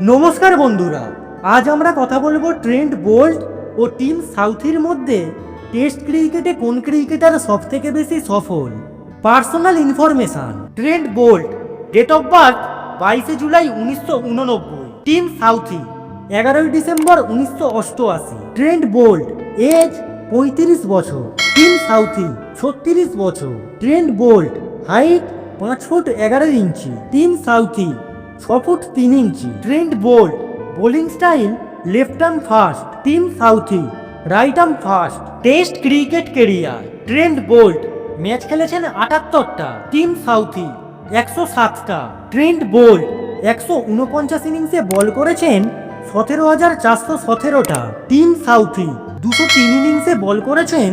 নমস্কার বন্ধুরা, আজ আমরা কথা বলবো ট্রেন্ট বোল্ট ও টিম সাউথের মধ্যে টেস্ট ক্রিকেটে কোন ক্রিকেটার সব থেকে বেশি সফল। Personal information. Trent Boult, date of birth 22 July 1989, Tim Southee 11 December 1988। Trent Boult age 35 বছর, টিম সাউথি 36 বছর। Trent Boult height 5 foot 11 inch, Tim Southee 6 foot 3 inch. Trent Boult bowling style left arm fast, Tim Southee right arm fast. Test cricket career. Trent Boult match খেলেছেন 78টা, Tim Southee 107টা। Trent Boult 149 ইনিংসে বল করেছেন 17,417টা, team Southee 203 ইনিংসে বল করেছেন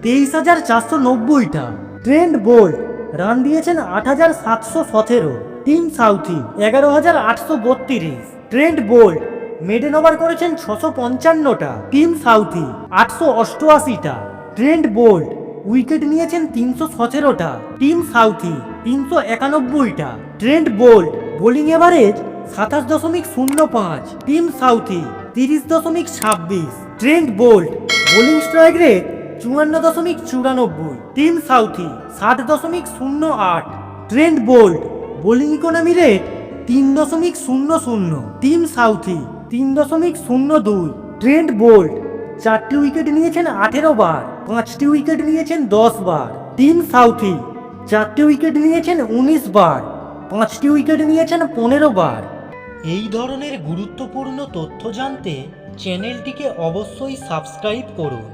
23,490টা। Trent Boult run দিয়েছেন 8,717, Tim Southee 11,832। Trent Boult maiden over করেছেন 655টা, টিম সাউথি 888টা। ট্রেন্ট বোল্ট উইকেট নিয়েছেন 317টা, টিম সাউথি 391টা। Trent Boult bowling average 27.05, Tim Southee 30.26। Trent Boult bowling strike rate 54.94, Tim Southee 60.08। Trent Boult bowling economy rate 3.00, Tim Southee 3.02। Trent Boult 4টি wicket নিয়েছেন 18 বার, 5টি উইকেট নিয়েছেন 10 বার, টিম সাউথি 4টি উইকেট নিয়েছেন 19 বার, 5টি উইকেট নিয়েছেন 15 বার। এই ধরনের গুরুত্বপূর্ণ তথ্য জানতে চ্যানেলটিকে অবশ্যই সাবস্ক্রাইব করুন।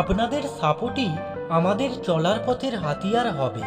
আপনাদের সাপোর্টই আমাদের চলার পথের হাতিয়ার হবে।